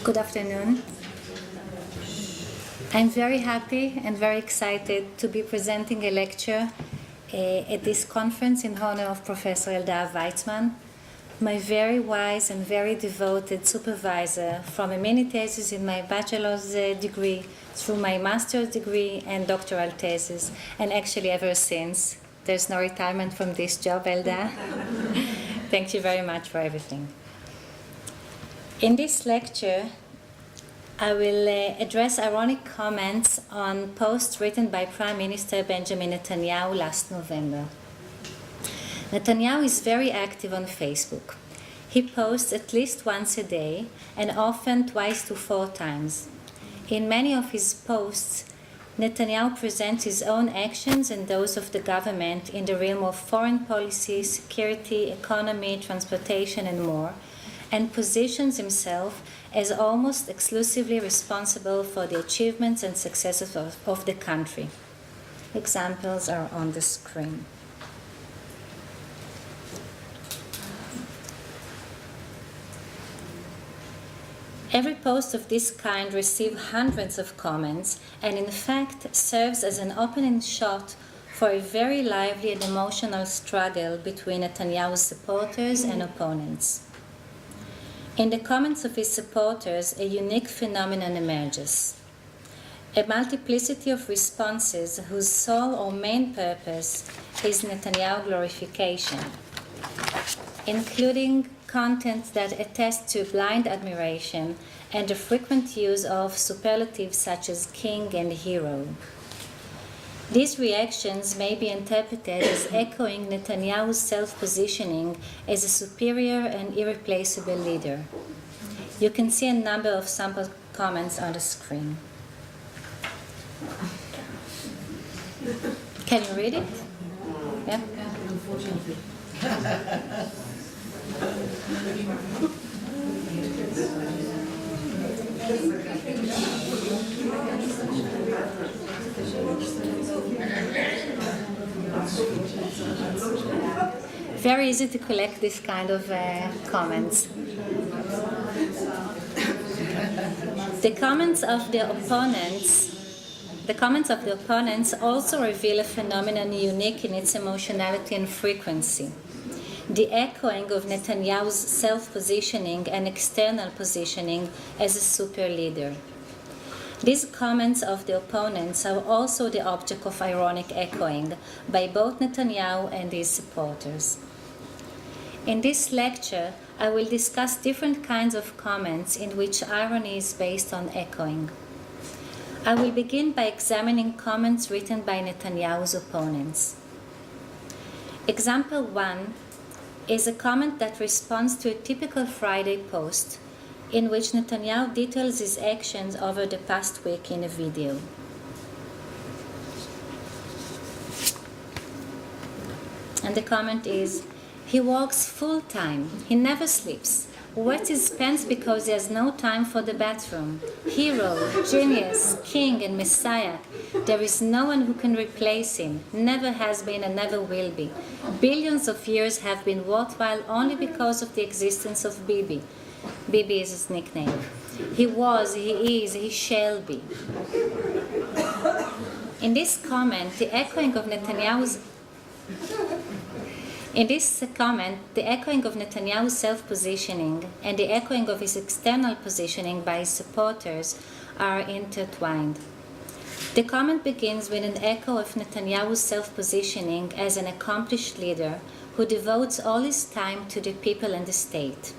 Good afternoon. I'm very happy and very excited to be presenting a lecture at this conference in honor of Professor Elda Weizman, my very wise and very devoted supervisor from a mini thesis in my bachelor's degree through my master's degree and doctoral thesis, and actually ever since. There's no retirement from this job, Elda. Thank you very much for everything. In this lecture, I will address ironic comments on posts written by Prime Minister Benjamin Netanyahu last November. Netanyahu is very active on Facebook. He posts at least once a day and often twice to 4 times. In many of his posts, Netanyahu presents his own actions and those of the government in the realm of foreign policy, security, economy, transportation, and more, and positions himself as almost exclusively responsible for the achievements and successes of the country. Examples are on the screen. Every post of this kind receives hundreds of comments and in fact serves as an opening shot for a very lively and emotional struggle between Netanyahu's supporters and opponents. In the comments of his supporters, a unique phenomenon emerges. A multiplicity of responses whose sole or main purpose is Netanyahu glorification, including content that attest to blind admiration and the frequent use of superlatives such as king and hero. These reactions may be interpreted as echoing Netanyahu's self-positioning as a superior and irreplaceable leader. You can see a number of sample comments on the screen. Can you read it? Yeah? Unfortunately. Very easy to collect this kind of comments. The comments of the opponents also reveal a phenomenon unique in its emotionality and frequency. The echoing of Netanyahu's self-positioning and external positioning as a super leader. These comments of the opponents are also the object of ironic echoing by both Netanyahu and his supporters. In this lecture, I will discuss different kinds of comments in which irony is based on echoing. I will begin by examining comments written by Netanyahu's opponents. Example 1 is a comment that responds to a typical Friday post in which Netanyahu details his actions over the past week in a video. And the comment is, "He works full time, he never sleeps, wets his pants because he has no time for the bathroom. Hero, genius, king and messiah. There is no one who can replace him, never has been and never will be. Billions of years have been worthwhile only because of the existence of Bibi." Bibi is his nickname. "He was, he is, he shall be." In this comment, the echoing of Netanyahu's self-positioning and the echoing of his external positioning by his supporters are intertwined. The comment begins with an echo of Netanyahu's self-positioning as an accomplished leader who devotes all his time to the people and the state.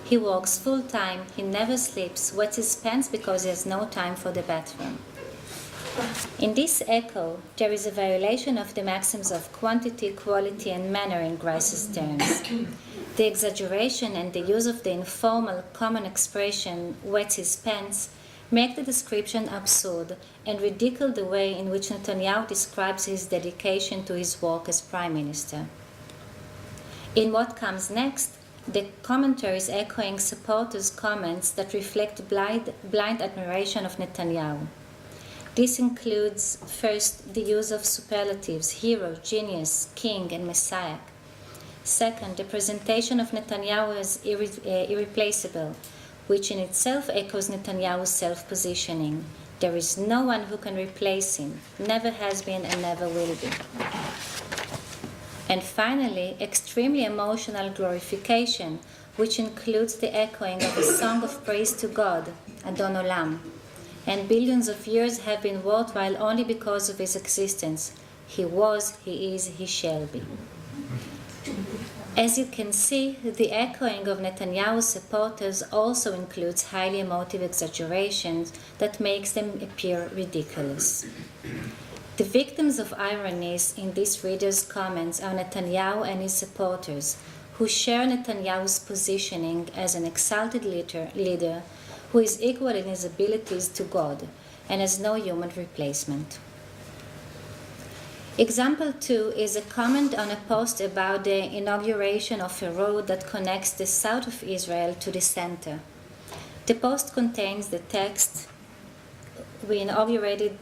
He works full-time, he never sleeps, wets his pants because he has no time for the bathroom. In this echo, there is a violation of the maxims of quantity, quality, and manner in Grice's terms. The exaggeration and the use of the informal, common expression, wets his pants, make the description absurd and ridicule the way in which Netanyahu describes his dedication to his work as Prime Minister. In what comes next, the commentary is echoing supporters' comments that reflect blind admiration of Netanyahu. This includes, first, the use of superlatives, hero, genius, king, and messiah. Second, the presentation of Netanyahu as irreplaceable, which in itself echoes Netanyahu's self-positioning. There is no one who can replace him, never has been and never will be. And finally, extremely emotional glorification, which includes the echoing of a song of praise to God, Adon Olam. And billions of years have been worthwhile only because of his existence. He was, he is, he shall be. As you can see, the echoing of Netanyahu's supporters also includes highly emotive exaggerations that makes them appear ridiculous. The victims of ironies in this reader's comments are Netanyahu and his supporters, who share Netanyahu's positioning as an exalted leader who is equal in his abilities to God and has no human replacement. Example 2 is a comment on a post about the inauguration of a road that connects the south of Israel to the center. The post contains the text, "We inaugurated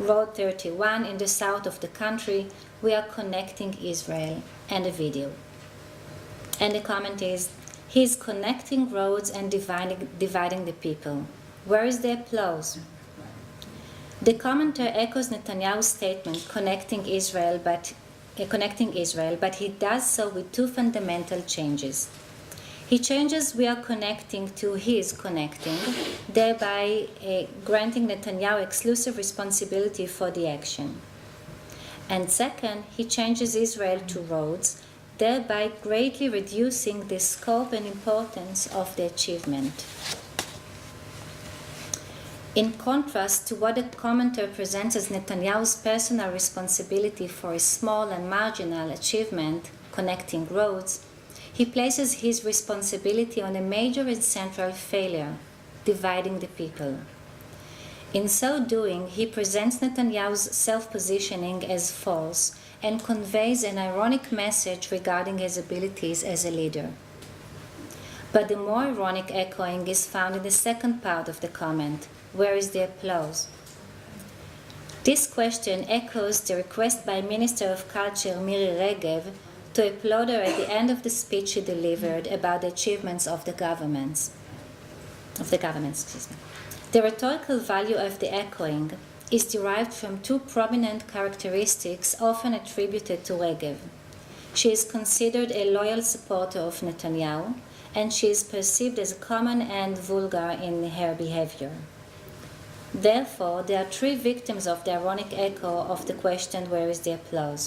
Road 31 in the south of the country. We are connecting Israel," and a video. And the comment is, "He is connecting roads and dividing the people. Where is the applause?" The commenter echoes Netanyahu's statement connecting Israel, but he does so with two fundamental changes. He changes "we are connecting" to "he is connecting," thereby granting Netanyahu exclusive responsibility for the action. And second, he changes Israel to roads, thereby greatly reducing the scope and importance of the achievement. In contrast to what the commenter presents as Netanyahu's personal responsibility for a small and marginal achievement, connecting roads, he places his responsibility on a major and central failure, dividing the people. In so doing, he presents Netanyahu's self-positioning as false and conveys an ironic message regarding his abilities as a leader. But the more ironic echoing is found in the second part of the comment, "Where is the applause?" This question echoes the request by Minister of Culture Miri Regev to applaud her at the end of the speech she delivered about the achievements of the governments. The rhetorical value of the echoing is derived from two prominent characteristics often attributed to Regev. She is considered a loyal supporter of Netanyahu, and she is perceived as common and vulgar in her behavior. Therefore, there are three victims of the ironic echo of the question, "Where is the applause?"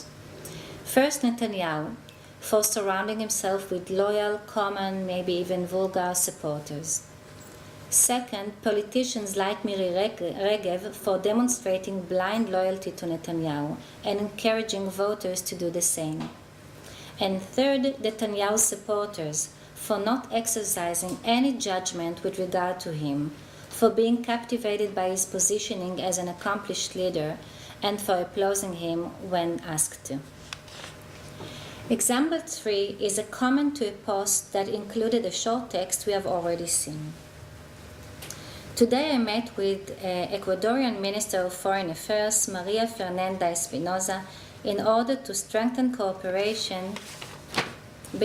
First, Netanyahu, for surrounding himself with loyal, common, maybe even vulgar supporters. Second, politicians like Miri Regev for demonstrating blind loyalty to Netanyahu and encouraging voters to do the same. And third, Netanyahu's supporters for not exercising any judgment with regard to him, for being captivated by his positioning as an accomplished leader, and for applauding him when asked to. Example 3 is a comment to a post that included a short text we have already seen. Today I met with Ecuadorian Minister of Foreign Affairs, Maria Fernanda Espinosa, in order to strengthen cooperation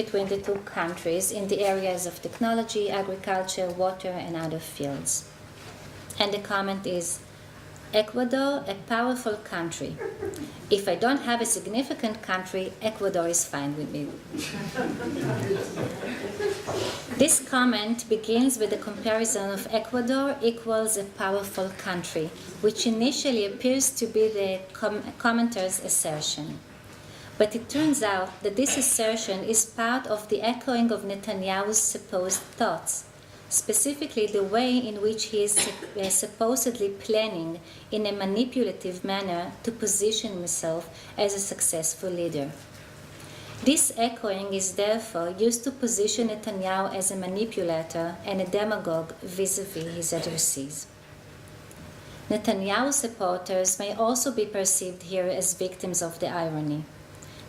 between the two countries in the areas of technology, agriculture, water, and other fields. And the comment is, "Ecuador, a powerful country. If I don't have a significant country, Ecuador is fine with me." This comment begins with the comparison of Ecuador equals a powerful country, which initially appears to be the commenter's assertion. But it turns out that this assertion is part of the echoing of Netanyahu's supposed thoughts, specifically the way in which he is supposedly planning in a manipulative manner to position himself as a successful leader. This echoing is therefore used to position Netanyahu as a manipulator and a demagogue vis-à-vis his adversaries. Netanyahu supporters may also be perceived here as victims of the irony.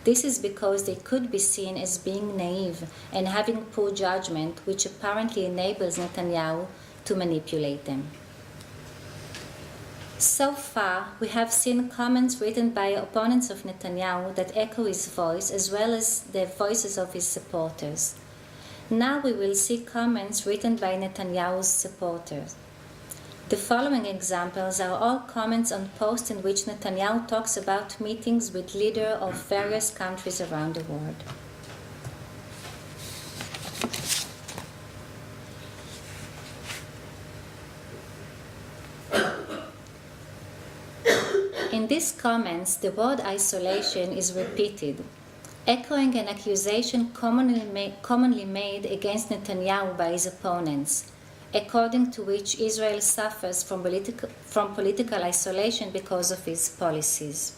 This is because they could be seen as being naive and having poor judgment, which apparently enables Netanyahu to manipulate them. So far, we have seen comments written by opponents of Netanyahu that echo his voice as well as the voices of his supporters. Now we will see comments written by Netanyahu's supporters. The following examples are all comments on posts in which Netanyahu talks about meetings with leaders of various countries around the world. In these comments, the word isolation is repeated, echoing an accusation commonly made against Netanyahu by his opponents, according to which Israel suffers from political isolation because of its policies.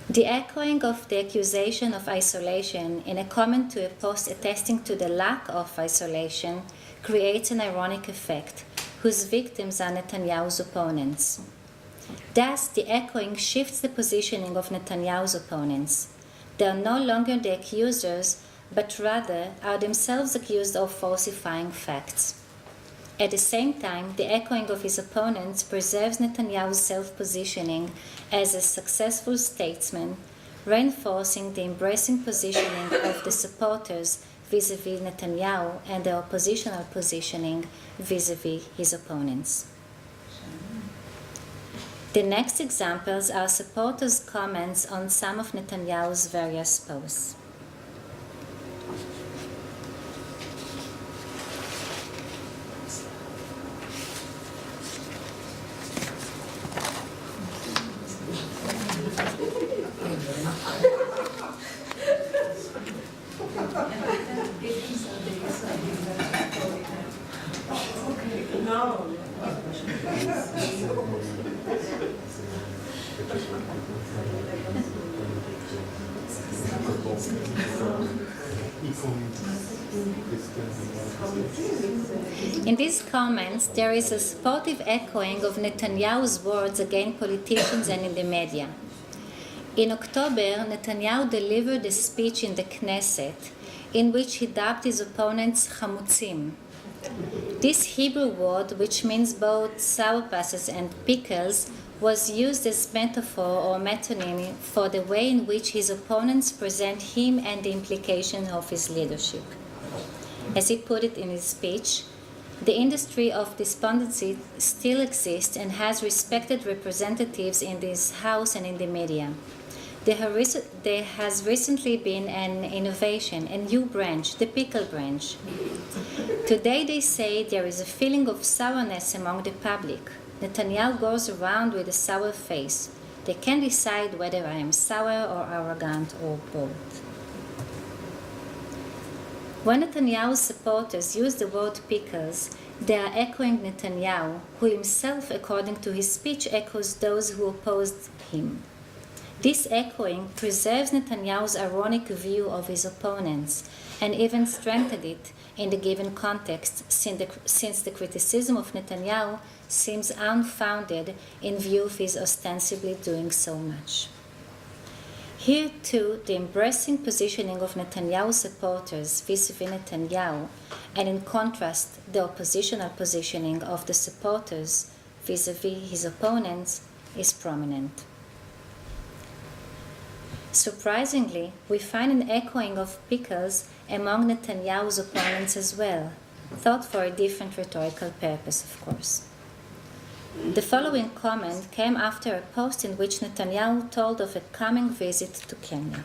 The echoing of the accusation of isolation in a comment to a post attesting to the lack of isolation creates an ironic effect, whose victims are Netanyahu's opponents. Thus, the echoing shifts the positioning of Netanyahu's opponents. They are no longer the accusers, but rather are themselves accused of falsifying facts. At the same time, the echoing of his opponents preserves Netanyahu's self-positioning as a successful statesman, reinforcing the embracing positioning of the supporters vis-à-vis Netanyahu and the oppositional positioning vis-à-vis his opponents. The next examples are supporters' comments on some of Netanyahu's various posts. In these comments, there is a supportive echoing of Netanyahu's words against politicians and in the media. In October, Netanyahu delivered a speech in the Knesset in which he dubbed his opponents chamutzim. This Hebrew word, which means both sourpasses and pickles, was used as metaphor or metonym for the way in which his opponents present him and the implications of his leadership. As he put it in his speech, the industry of despondency still exists and has respected representatives in this house and in the media. There has recently been an innovation, a new branch, the pickle branch. Today they say there is a feeling of sourness among the public. Netanyahu goes around with a sour face. They can't decide whether I am sour or arrogant or both. When Netanyahu's supporters use the word pickles, they are echoing Netanyahu, who himself, according to his speech, echoes those who opposed him. This echoing preserves Netanyahu's ironic view of his opponents and even strengthened it in the given context, since the criticism of Netanyahu seems unfounded in view of his ostensibly doing so much. Here, too, the embracing positioning of Netanyahu's supporters vis-à-vis Netanyahu, and in contrast, the oppositional positioning of the supporters vis-à-vis his opponents, is prominent. Surprisingly, we find an echoing of pickles among Netanyahu's opponents as well, thought for a different rhetorical purpose, of course. The following comment came after a post in which Netanyahu told of a coming visit to Kenya.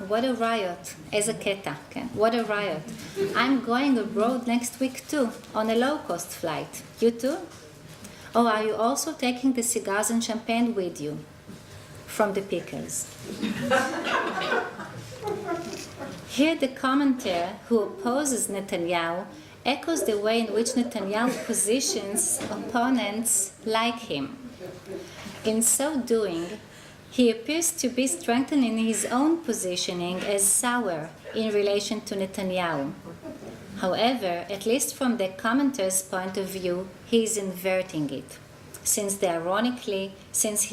What a riot, as a keta, okay? What a riot. I'm going abroad next week too, on a low-cost flight. You too? Or are you also taking the cigars and champagne with you? From the pickles. Here the commentator who opposes Netanyahu echoes the way in which Netanyahu positions opponents like him. In so doing, he appears to be strengthening his own positioning as sour in relation to Netanyahu. However, at least from the commentator's point of view, he is inverting it, since he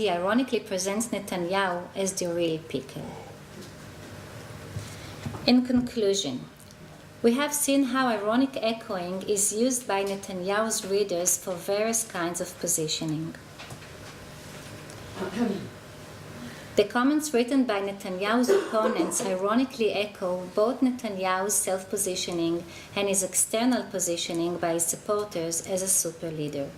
ironically presents Netanyahu as the real pickle. In conclusion, we have seen how ironic echoing is used by Netanyahu's readers for various kinds of positioning. The comments written by Netanyahu's opponents ironically echo both Netanyahu's self-positioning and his external positioning by his supporters as a super leader.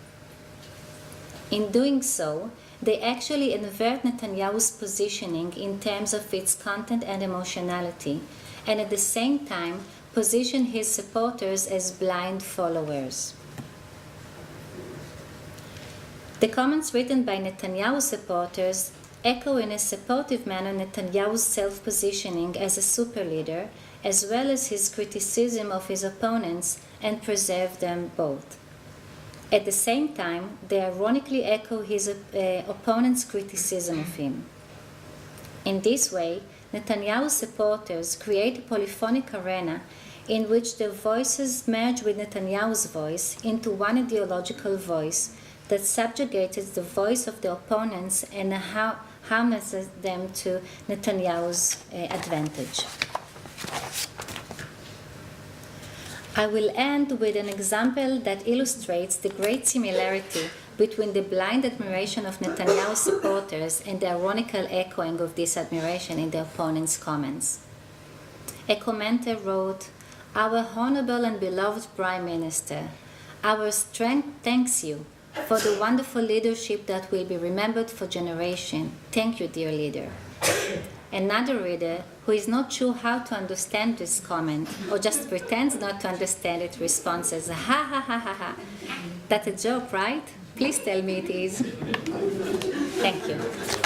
In doing so, they actually invert Netanyahu's positioning in terms of its content and emotionality, and at the same time position his supporters as blind followers. The comments written by Netanyahu's supporters echo in a supportive manner Netanyahu's self-positioning as a super leader, as well as his criticism of his opponents, and preserve them both. At the same time, they ironically echo his opponent's criticism of him. In this way, Netanyahu's supporters create a polyphonic arena in which their voices merge with Netanyahu's voice into one ideological voice that subjugates the voice of the opponents and harnesses them to Netanyahu's advantage. I will end with an example that illustrates the great similarity between the blind admiration of Netanyahu's supporters and the ironical echoing of this admiration in the opponent's comments. A commenter wrote, "Our honorable and beloved Prime Minister, our strength thanks you for the wonderful leadership that will be remembered for generations. Thank you, dear leader." Another reader, who is not sure how to understand this comment or just pretends not to understand it, responds, "Ha ha ha ha ha. That's a joke, right? Please tell me it is." Thank you.